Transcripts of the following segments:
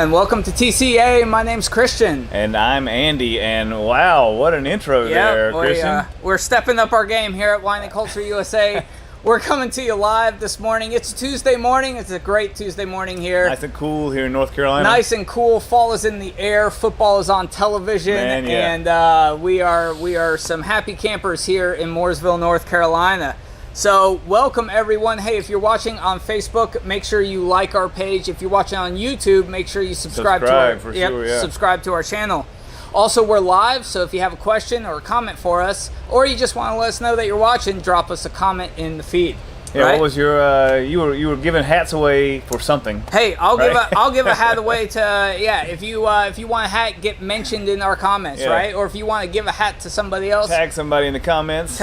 And welcome to TCA. My name's Christian. And I'm Andy, and wow, what an intro there, Christian. We're stepping up our game here at Weinig Holz-Her USA. We're coming to you live this morning. It's Tuesday morning. It's a great Tuesday morning here. Nice and cool here in North Carolina. Nice and cool. Fall is in the air. Football is on television. Man, yeah. And we are some happy campers here in Mooresville, North Carolina. So welcome everyone. Hey, if you're watching on Facebook, make sure you like our page. If you're watching on YouTube, make sure you subscribe to our channel. Also, we're live, so if you have a question or a comment for us, or you just want to let us know that you're watching, drop us a comment in the feed. Yeah, right? What was your you were giving hats away for something? Hey, I'll give a hat away to if you want a hat, get mentioned in our comments, right? Or if you want to give a hat to somebody else, tag somebody in the comments.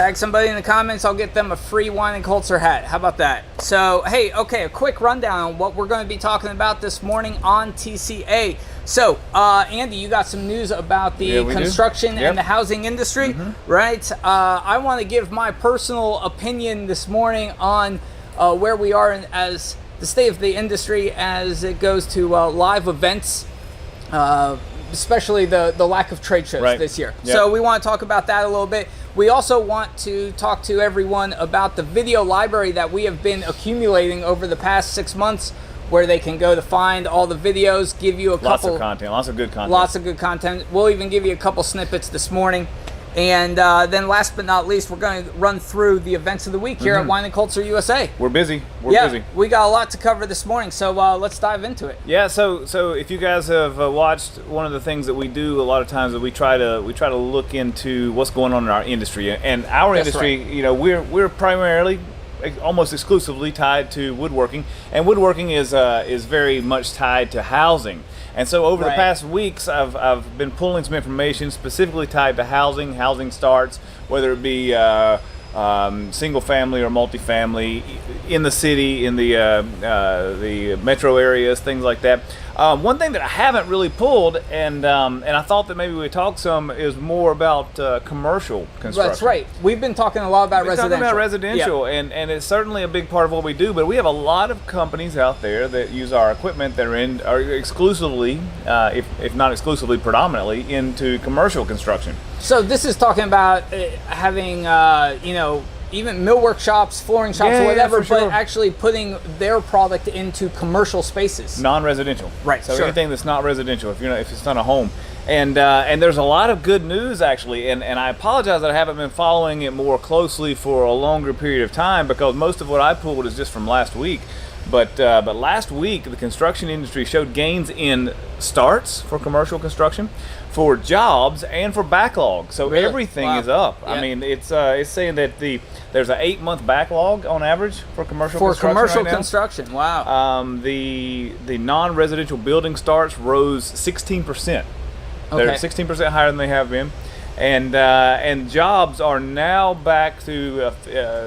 I'll get them a free Weinig Holz-Her hat. How about that? So hey, okay, a quick rundown on what we're going to be talking about this morning on TCA. So, Andy, you got some news about the construction and the housing industry, right? I want to give my personal opinion this morning on where we are as the state of the industry as it goes to live events, especially the lack of trade shows this year. Yep. So we want to talk about that a little bit. We also want to talk to everyone about the video library that we have been accumulating over the past 6 months, where they can go to find all the videos, give you a couple... Lots of good content. We'll even give you a couple snippets this morning. And then last but not least, we're going to run through the events of the week here at Weinig Holz-Her USA. We're busy. We're busy. We got a lot to cover this morning, so let's dive into it. Yeah, so if you guys have watched, one of the things that we do a lot of times is we try to look into what's going on in our industry. And our industry, you know, we're primarily almost exclusively tied to woodworking, and woodworking is very much tied to housing. And so over the past weeks, I've been pulling some information specifically tied to housing starts, whether it be single family or multifamily in the city, in the metro areas, things like that. One thing that I haven't really pulled, and I thought that maybe we would talk some, is more about commercial construction. That's right. We've been talking a lot about residential. And it's certainly a big part of what we do. But we have a lot of companies out there that use our equipment that are exclusively, if not exclusively, predominantly into commercial construction. So this is talking about having, even millwork shops, flooring shops, or whatever, but actually putting their product into commercial spaces. Non-residential. Right. So anything that's not residential, if it's not a home. And there's a lot of good news actually, and I apologize that I haven't been following it more closely for a longer period of time, because most of what I pulled is just from last week. But last week, the construction industry showed gains in starts for commercial construction, for jobs, and for backlog. So everything is up. Yep. I mean, it's saying that there's an 8-month backlog on average for commercial construction. Wow. The non-residential building starts rose 16%. They're 16% higher than they have been. And jobs are now back to,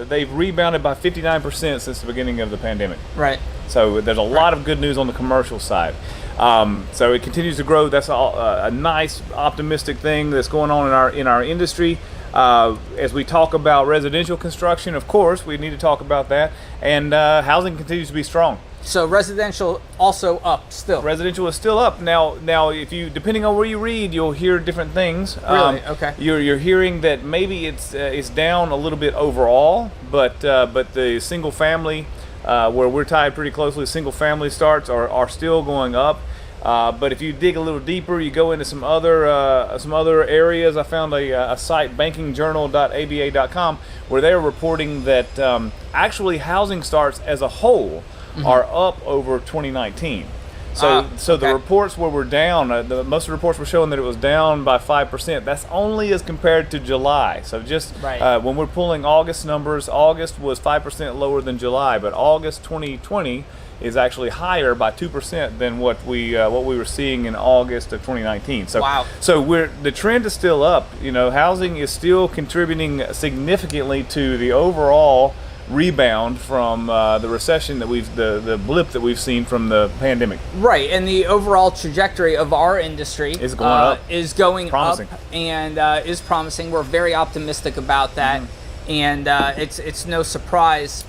they've rebounded by 59% since the beginning of the pandemic. Right. So there's a lot of good news on the commercial side. So it continues to grow. That's a nice, optimistic thing that's going on in our industry. As we talk about residential construction, of course, we need to talk about that. And housing continues to be strong. So residential also up still. Residential is still up. Now if you, depending on where you read, you'll hear different things. Really? Okay. You're hearing that maybe it's down a little bit overall, but the single family, where we're tied pretty closely, single family starts are still going up. But if you dig a little deeper, you go into some other areas. I found a site, bankingjournal.aba.com, where they're reporting that actually housing starts as a whole are up over 2019. So the reports where we're down, most of the reports were showing that it was down by 5%. That's only as compared to July. So just when we're pulling August numbers, August was 5% lower than July, but August 2020 is actually higher by 2% than what we were seeing in August of 2019. So so the trend is still up. You know, housing is still contributing significantly to the overall rebound from the recession that the blip that we've seen from the pandemic. Right, and the overall trajectory of our industry is going up. Is going promising. up and is promising. We're very optimistic about that, and it's no surprise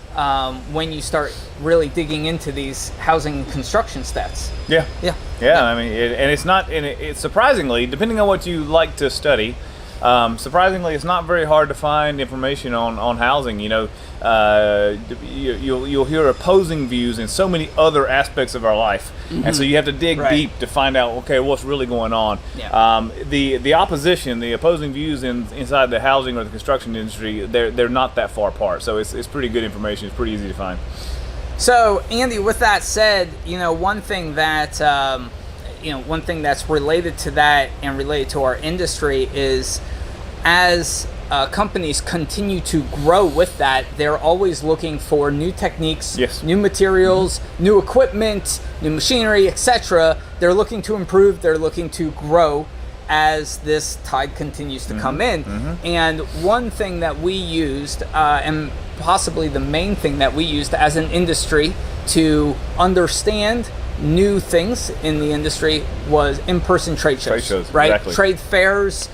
when you start really digging into these housing and construction stats. Yeah. Yeah. Yeah. I mean, it's surprisingly, depending on what you like to study, surprisingly, it's not very hard to find information on housing. You know, you'll hear opposing views in so many other aspects of our life, and so you have to dig deep to find out, okay, what's really going on. Yeah. The opposition, the opposing views inside the housing or the construction industry, they're not that far apart. So it's pretty good information. It's pretty easy to find. So, Andy, with that said, one thing that one thing that's related to that and related to our industry is, as companies continue to grow with that, they're always looking for new techniques, new materials, new equipment, new machinery, etc. They're looking to improve, they're looking to grow as this tide continues to come in. And one thing that we used, and possibly the main thing that we used as an industry to understand new things in the industry, was in-person trade shows. Right? Exactly. Trade fairs,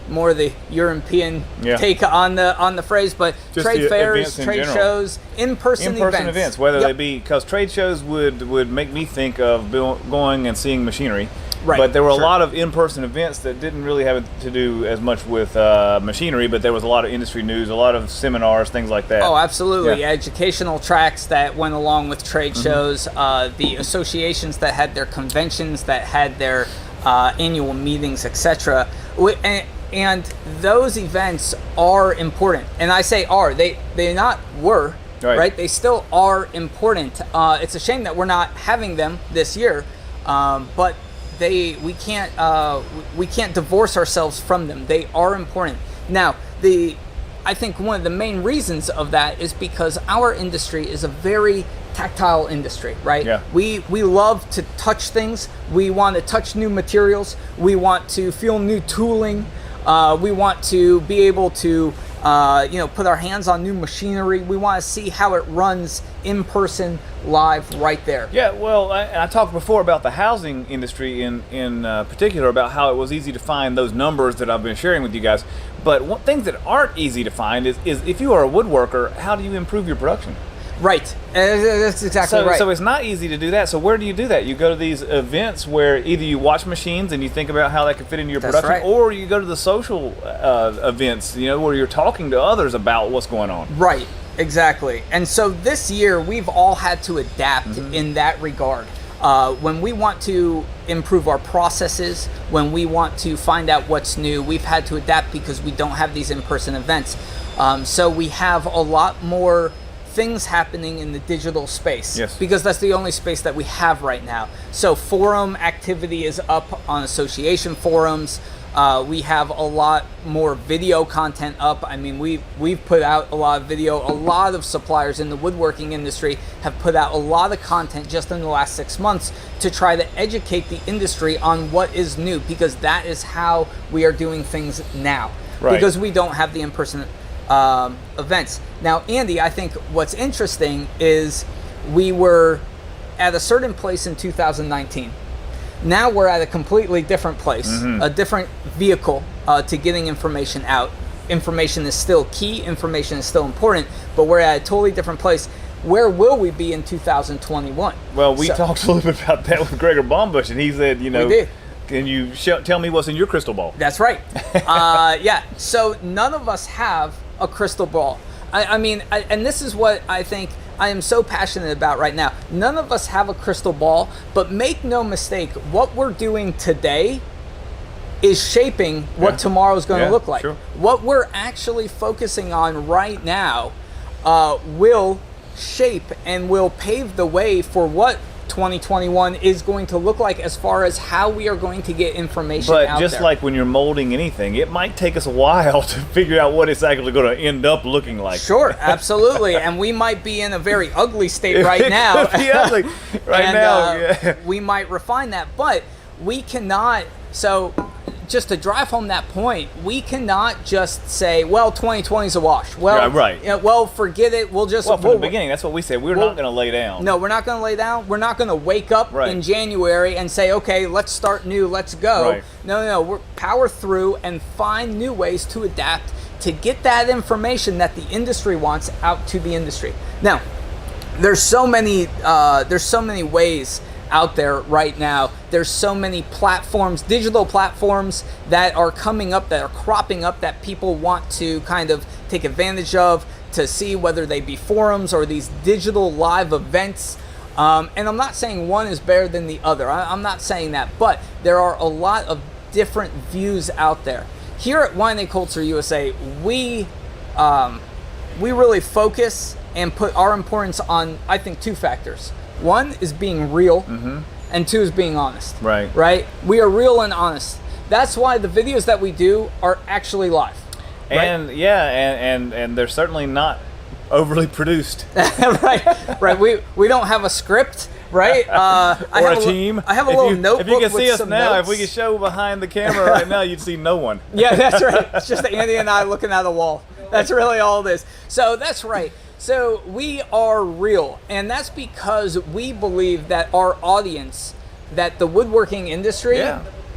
more the European take on the phrase, but just trade fairs, trade general. shows, in-person events. Whether they be, because trade shows would make me think of going and seeing machinery. Right. But there were a lot of in-person events that didn't really have to do as much with machinery, but there was a lot of industry news, a lot of seminars, things like that. Oh, absolutely. Yeah. Educational tracks that went along with trade shows, the associations that had their conventions, that had their annual meetings, etc. And those events are important. And I say are, they not were, right? They still are important. It's a shame that we're not having them this year, but we can't divorce ourselves from them. They are important. Now, I think one of the main reasons of that is because our industry is a very tactile industry, right? Yeah. We love to touch things. We want to touch new materials. We want to feel new tooling. We want to be able to put our hands on new machinery. We want to see how it runs in person, live, right there. Yeah, well, I talked before about the housing industry in particular, about how it was easy to find those numbers that I've been sharing with you guys. But things that aren't easy to find is if you are a woodworker, how do you improve your production? Right, that's exactly right. So it's not easy to do that. So where do you do that? You go to these events where either you watch machines and you think about how that could fit into your production, or you go to the social events, where you're talking to others about what's going on. Right, exactly. And so this year we've all had to adapt in that regard. When we want to improve our processes, when we want to find out what's new, we've had to adapt because we don't have these in-person events. So we have a lot more things happening in the digital space, because that's the only space that we have right now. So forum activity is up on association forums. We have a lot more video content up. I mean, we've put out a lot of video. A lot of suppliers in the woodworking industry have put out a lot of content just in the last 6 months to try to educate the industry on what is new, because that is how we are doing things now, because we don't have the in-person events. Now, Andy, I think what's interesting is we were at a certain place in 2019. Now we're at a completely different place, a different vehicle to getting information out. Information is still key, information is still important, but we're at a totally different place. Where will we be in 2021? Well, we talked a little bit about that with Gregor Baumbusch, and he said, we did. Can you tell me what's in your crystal ball? That's right. Yeah, so none of us have a crystal ball. I mean, and this is what I think I am so passionate about right now. None of us have a crystal ball, but make no mistake, what we're doing today is shaping what tomorrow is going to look like. Sure. What we're actually focusing on right now will shape and will pave the way for what 2021 is going to look like as far as how we are going to get information out there. But just like when you're molding anything, it might take us a while to figure out what it's actually going to end up looking like. Sure, absolutely. And we might be in a very ugly state right now. It could be ugly right now. We might refine that, but we cannot. So just to drive home that point, we cannot just say, well, 2020 is a wash. Well, well, forget it. We'll just... Well, from the beginning, that's what we said. We're not going to lay down. No, we're not going to lay down. We're not going to wake up in January and say, okay, let's start new, let's go. No, we're power through and find new ways to adapt to get that information that the industry wants out to the industry. Now, there's so many ways out there right now. There's so many platforms, digital platforms that are coming up, that are cropping up, that people want to kind of take advantage of, to see, whether they be forums or these digital live events. And I'm not saying one is better than the other. I'm not saying that, but there are a lot of different views out there. Here at Weinig Holz-Her USA, we really focus and put our importance on, I think, two factors. One is being real, and two is being honest. Right. Right? We are real and honest. That's why the videos that we do are actually live. And right? and they're certainly not overly produced. right. We don't have a script, right? Or a team. I have a little notebook. If you can see us now, notes. if we could show behind the camera right now, you'd see no one. Yeah, that's right. It's just Andy and I looking at a wall. That's really all it is. So that's right. So we are real, and that's because we believe that our audience, that the woodworking industry,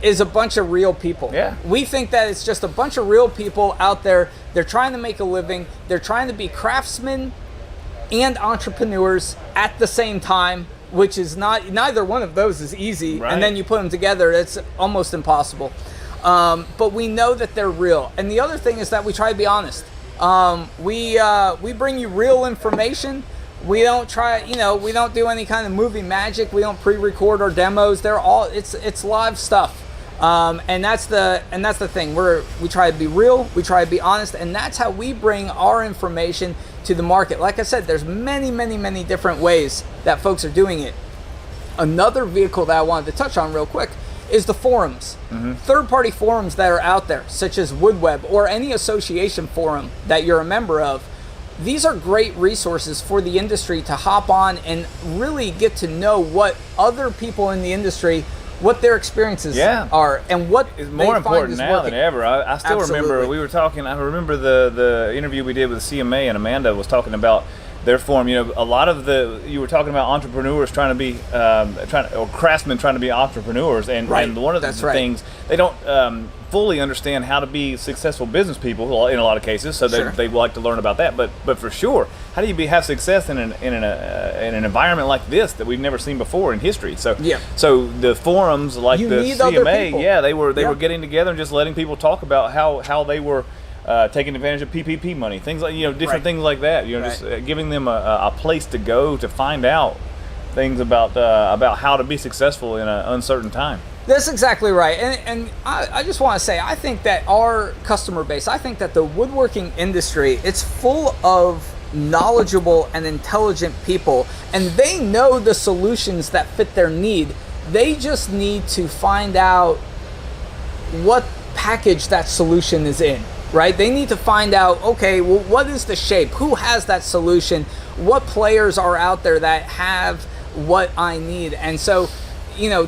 is a bunch of real people. Yeah. We think that it's just a bunch of real people out there. They're trying to make a living. They're trying to be craftsmen and entrepreneurs at the same time, which is neither one of those is easy. Right. And then you put them together, it's almost impossible. But we know that they're real. And the other thing is that we try to be honest. We bring you real information. We don't try, we don't do any kind of movie magic. We don't pre-record our demos. It's live stuff. And that's the thing. We try to be real. We try to be honest, and that's how we bring our information to the market. Like I said, there's many different ways that folks are doing it. Another vehicle that I wanted to touch on real quick is the forums. Third-party forums that are out there, such as WoodWeb or any association forum that you're a member of. These are great resources for the industry to hop on and really get to know what other people in the industry, what their experiences are, and what is more important now working. than ever. I still Absolutely. remember we were talking. I remember the interview we did with CMA, and Amanda was talking about their forum. A lot of you were talking about entrepreneurs trying to be or craftsmen trying to be entrepreneurs, and one of the things they don't fully understand how to be successful business people in a lot of cases. So they like to learn about that. But for sure, how do you have success in an environment like this that we've never seen before in history? So the forums like the CMA, they were getting together and just letting people talk about how they were taking advantage of PPP money, things like different things like that. Just giving them a place to go to find out things about how to be successful in an uncertain time. That's exactly right. And I just want to say, I think that our customer base, I think that the woodworking industry, it's full of knowledgeable and intelligent people, and they know the solutions that fit their need. They just need to find out what package that solution is in. Right? They need to find out, okay, well, what is the shape? Who has that solution? What players are out there that have what I need? And so,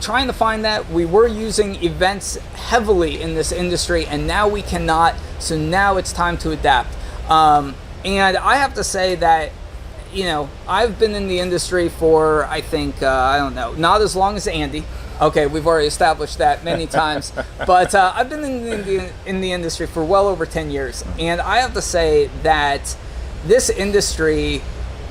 trying to find that, we were using events heavily in this industry, and now we cannot. So now it's time to adapt. And I have to say that, I've been in the industry for, I think, I don't know, not as long as Andy. Okay, we've already established that many times, but I've been in the industry for well over 10 years, and I have to say that this industry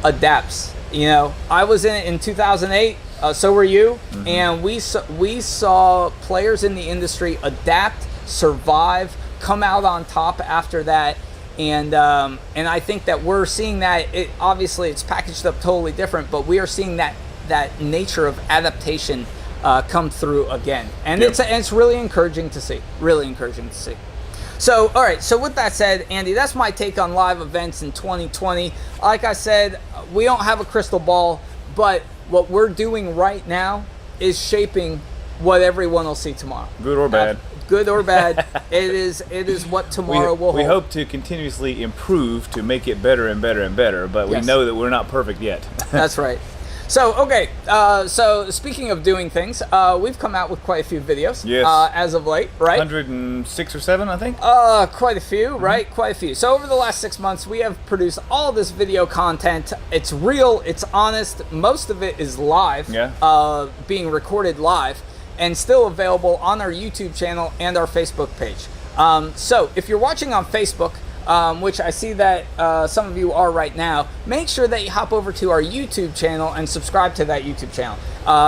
adapts. I was in it in 2008, so were you, and we saw players in the industry adapt, survive, come out on top after that, and I think that we're seeing that. Obviously, it's packaged up totally different, but we are seeing that nature of adaptation come through again, and it's really encouraging to see. So, all right. So with that said, Andy, that's my take on live events in 2020. Like I said, we don't have a crystal ball, but what we're doing right now is shaping what everyone will see tomorrow. Good or bad. Good or bad, it is what tomorrow will hold. We hope to continuously improve to make it better and better and better, but we know that we're not perfect yet. That's right. So, okay, so speaking of doing things, we've come out with quite a few videos as of late, right? 106 or 7, I think? Quite a few, right? Quite a few. So over the last 6 months, we have produced all this video content. It's real, it's honest. Most of it is live, being recorded live, and still available on our YouTube channel and our Facebook page. So if you're watching on Facebook, which I see that some of you are right now, make sure that you hop over to our YouTube channel and subscribe to that YouTube channel.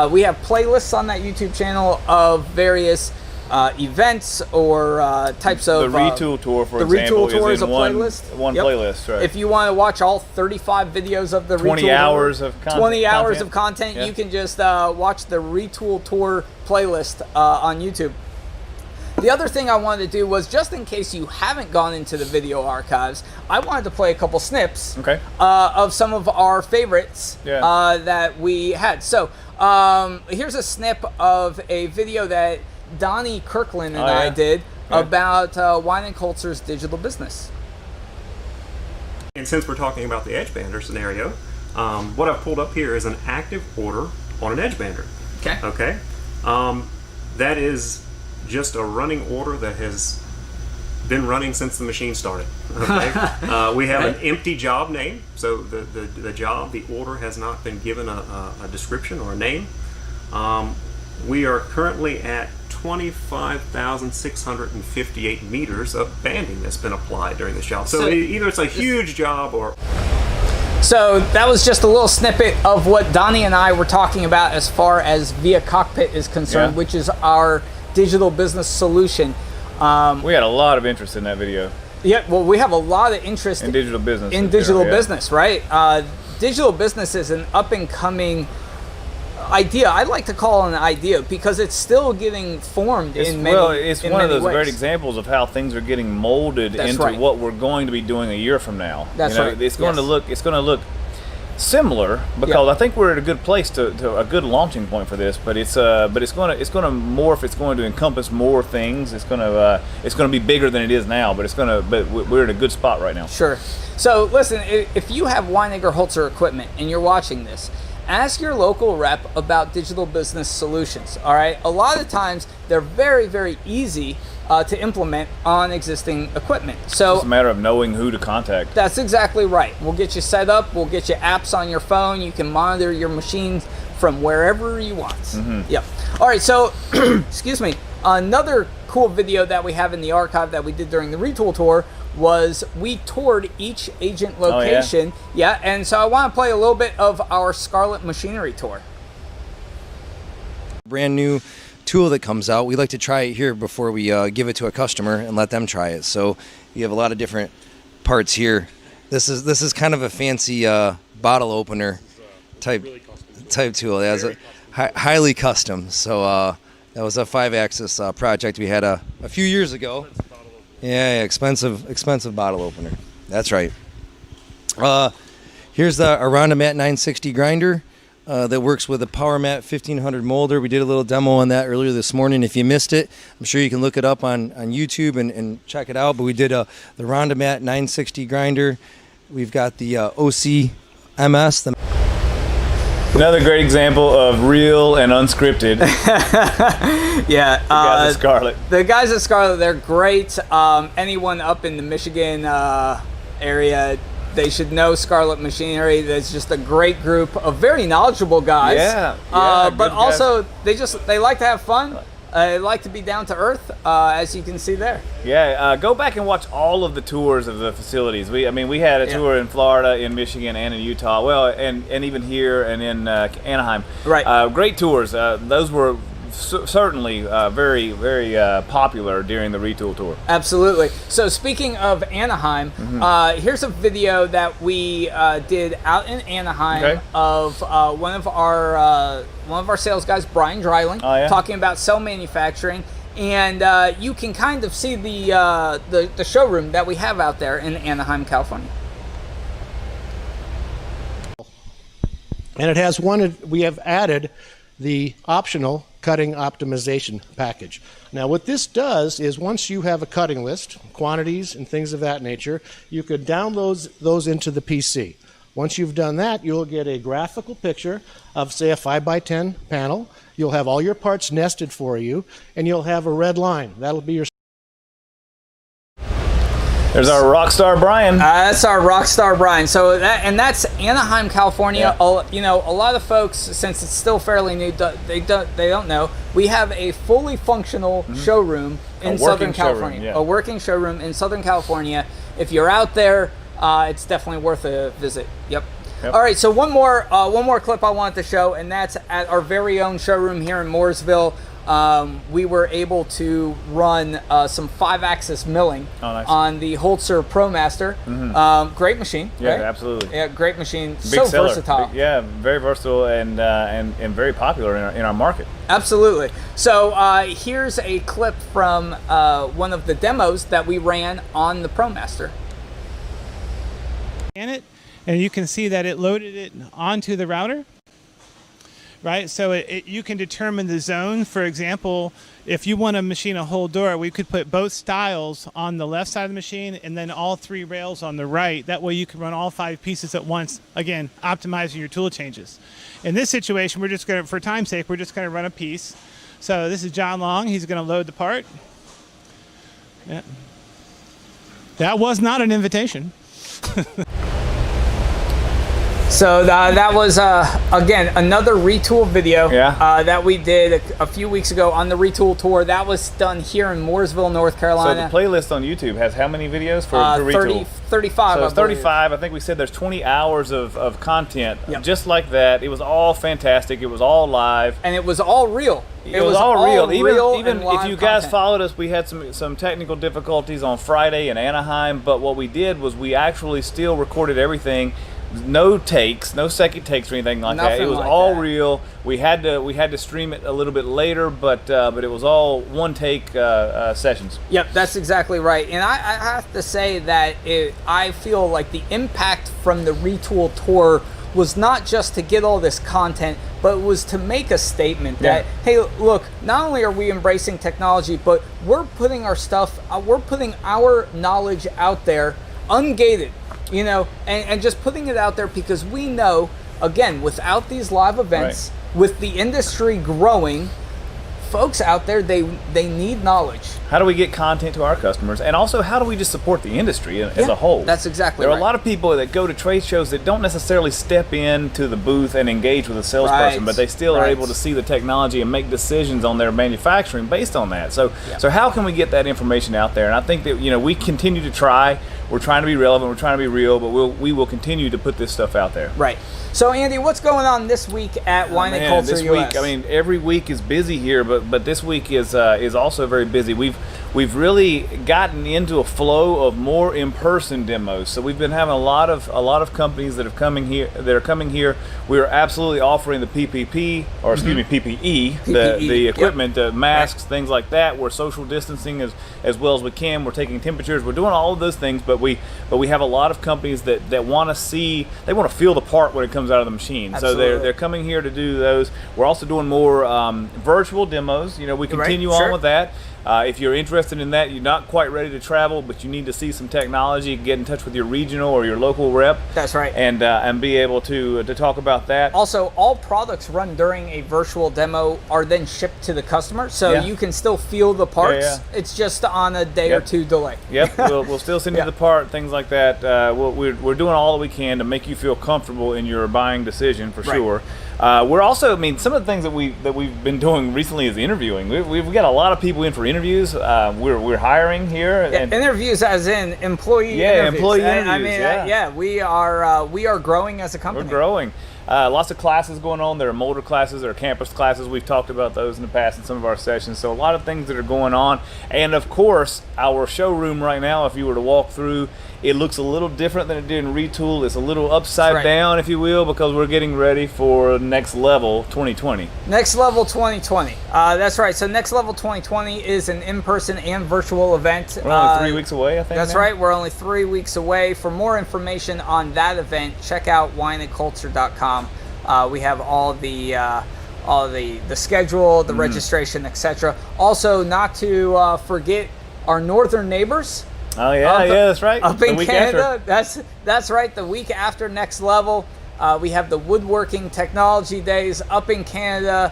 We have playlists on that YouTube channel of various events or types of... The Retool Tour, for the example, Retool Tour is a in playlist. one playlist, right. If you want to watch all 35 videos of the 20 Retool hours Tour, of content. 20 hours of content, Yeah. you can just watch the Retool Tour playlist on YouTube. The other thing I wanted to do was, just in case you haven't gone into the video archives, I wanted to play a couple snips of some of our favorites that we had. So here's a snip of a video that Donnie Kirkland and I did about Weinig Holz-Her's digital business. And since we're talking about the edge bander scenario, what I've pulled up here is an active order on an edge bander. Okay. That is just a running order that has been running since the machine started. Okay. We have an empty job name, so the job, the order has not been given a description or a name. We are currently at 25,658 meters of banding that's been applied during this job. So either it's a huge job or... So that was just a little snippet of what Donnie and I were talking about as far as Via Cockpit is concerned, which is our digital business solution. We had a lot of interest in that video. Yeah, well, we have a lot of interest in digital business. In digital business, right? Digital business is an up-and-coming idea. I like to call it an idea because it's still getting formed in many ways. Well, it's one of those great examples of how things are getting molded into what we're going to be doing a year from now. That's right. It's going to look. It's going to look similar because I think we're at a good place to a good launching point for this. But it's going to morph. It's going to encompass more things. It's going to be bigger than it is now. But we're at a good spot right now. Sure. So listen, if you have Weinig or Holz-Her equipment and you're watching this, ask your local rep about digital business solutions. All right. A lot of times they're very, very easy to implement on existing equipment. So it's a matter of knowing who to contact. That's exactly right. We'll get you set up. We'll get you apps on your phone. You can monitor your machines from wherever you want. Yep. All right. So, excuse me. Another cool video that we have in the archive that we did during the Retool Tour was we toured each agent location. And so I want to play a little bit of our Scarlett Machinery tour. Brand new tool that comes out. We like to try it here before we give it to a customer and let them try it. So you have a lot of different parts here. This is kind of a fancy bottle opener type tool. It has a highly custom. So that was a 5-axis project we had a few years ago. Yeah, expensive bottle opener. That's right. Here's the Mat 960 grinder that works with a PowerMat 1500 molder. We did a little demo on that earlier this morning. If you missed it, I'm sure you can look it up on YouTube and check it out. But we did the Mat 960 grinder. We've got the OC-MS. Another great example of real and unscripted. Yeah, the guys at Scarlett. The guys at Scarlett, they're great. Anyone up in the Michigan area, they should know Scarlett Machinery. That's just a great group of very knowledgeable guys. But also they like to have fun. They like to be down to earth, as you can see there. Go back and watch all of the tours of the facilities. We had a tour in Florida, in Michigan, and in Utah. Well, and even here and in Anaheim. Right. Great tours. Those were certainly very, very popular during the Retool Tour. Absolutely. So speaking of Anaheim, here's a video that we did out in Anaheim of one of our sales guys, Brian Dreiling, talking about cell manufacturing. And you can kind of see the showroom that we have out there in Anaheim, California. And it has we have added the optional cutting optimization package. Now what this does is once you have a cutting list, quantities and things of that nature, you could download those into the PC. Once you've done that, you'll get a graphical picture of, say, a 5x10 panel. You'll have all your parts nested for you, and you'll have a red line. That'll be your... There's our rock star Brian. That's our rock star Brian. So that's Anaheim, California. Yeah. A lot of folks, since it's still fairly new, they don't know. We have a fully functional showroom in Southern California. A working showroom in Southern California. if you're out there, it's definitely worth a visit. Yep. All right, so one more clip I wanted to show, and that's at our very own showroom here in Mooresville. We were able to run some 5-axis milling on the Holz-Her ProMaster. Great machine. Yeah, right? absolutely. Yeah, great machine. Big so seller. versatile. Yeah, very versatile and very popular in our market. Absolutely. So here's a clip from one of the demos that we ran on the ProMaster. And you can see that it loaded it onto the router, right? So you can determine the zone. For example, if you want to machine a whole door, we could put both styles on the left side of the machine and then all 3 rails on the right. That way you can run all 5 pieces at once, again, optimizing your tool changes. In this situation, we're just going to, for time's sake, we're just going to run a piece. So this is John Long. He's going to load the part. Yeah. That was not an invitation. So that was, again, another Retool video that we did a few weeks ago on the Retool Tour. That was done here in Mooresville, North Carolina. So the playlist on YouTube has how many videos for Retool? 35. So it's 35. I think we said there's 20 hours of content just like that. It was all fantastic. It was all live. And it was all real. It was all real. Even if you guys content. followed us, we had some technical difficulties on Friday in Anaheim, but what we did was we actually still recorded everything. No takes, no second takes or anything like that. It was all real. We had to stream it a little bit later, but it was all one take sessions. Yep, that's exactly right. And I have to say that I feel like the impact from the Retool Tour was not just to get all this content, but it was to make a statement that, hey, look, not only are we embracing technology, but we're putting our stuff, we're putting our knowledge out there ungated. You know, and just putting it out there because we know, again, without these live events, with the industry growing, folks out there, they need knowledge. How do we get content to our customers? And also, how do we just support the industry as a whole? That's exactly right. There are a lot of people that go to trade shows that don't necessarily step into the booth and engage with a salesperson, but they still are able to see the technology and make decisions on their manufacturing based on that. So how can we get that information out there? And I think that, you know, we continue to try. We're trying to be relevant. We're trying to be real, but we will continue to put this stuff out there. Right. So, Andy, what's going on this week at Weinig Holz-Her This week, I mean, every week is busy here, but this week is also very busy. We've really gotten into a flow of more in-person demos. So we've been having a lot of companies that are coming here. We are absolutely offering the PPP, or excuse me, PPE, the equipment, masks, things like that. We're social distancing as well as we can. We're taking temperatures. We're doing all of those things, but we have a lot of companies that want to see, they want to feel the part when it comes out of the machine. Absolutely. So they're coming here to do those. We're also doing more virtual demos. You know, we continue on with that. If you're interested in that, you're not quite ready to travel, but you need to see some technology, get in touch with your regional or your local rep. That's right. And be able to talk about that. Also, all products run during a virtual demo are then shipped to the customer, so you can still feel the parts. It's just on a day or two delay. Yep, we'll still send you the part, things like that. We're doing all that we can to make you feel comfortable in your buying decision for sure. We're also, I mean, some of the things that we've been doing recently is interviewing. We've got a lot of people in for interviews. We're hiring here. And interviews as in employee interviews. Employee interviews. I mean, we are growing as a company. We're growing. Lots of classes going on. There are molder classes, there are campus classes. We've talked about those in the past in some of our sessions. So a lot of things that are going on. And of course, our showroom right now, if you were to walk through, it looks a little different than it did in Retool. It's a little upside down, if you will, because we're getting ready for Next Level 2020. Next Level 2020. That's right. So Next Level 2020 is an in-person and virtual event. We're only 3 weeks away, I think. That's right. We're only 3 weeks away. For more information on that event, check out WeinigHolz-Her.com. We have all the schedule, the registration, etc. Also, not to forget our northern neighbors. Oh yeah, that's right. Up in Canada, that's right. The week after Next Level, we have the Woodworking Technology Days up in Canada.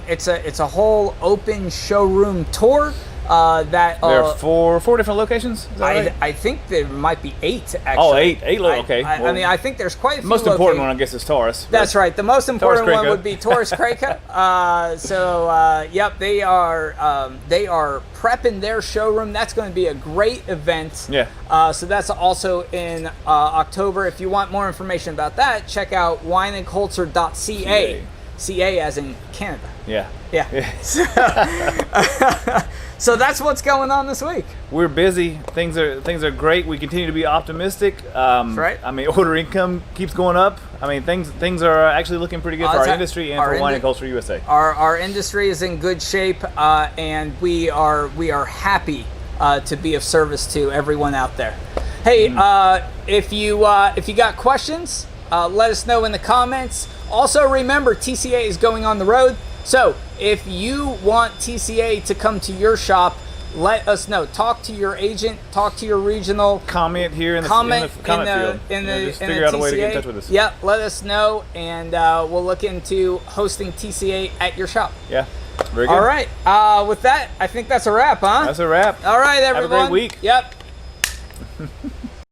It's a whole open showroom tour. that There are four different locations. Is that right? I think there might be 8 actually. Oh, eight. Okay. I mean, I think there's quite a few. Most important one, I guess, is Taurus. That's right. The most important one Krakow. would be Taurus Krakow. Yep, they are prepping their showroom. That's going to be a great event. Yeah. So that's also in October. If you want more information about that, check out weinigholzer.ca. CA as in Canada. Yeah. So that's what's going on this week. We're busy. Things are great. We continue to be optimistic. Right. I mean, order income keeps going up. I mean, things are actually looking pretty good for our industry and for Weinig Holz-Her USA. Our industry is in good shape, and we are happy to be of service to everyone out there. Hey, if you got questions, let us know in the comments. Also, remember, TCA is going on the road. So if you want TCA to come to your shop, let us know. Talk to your agent. Talk to your regional. Comment here in the comment field. Just figure out a way to get in touch with us. Yeah, let us know, and we'll look into hosting TCA at your shop. Yeah, very good. All right. With that, I think that's a wrap, huh? That's a wrap. All right, everyone. Have a great week. Yep.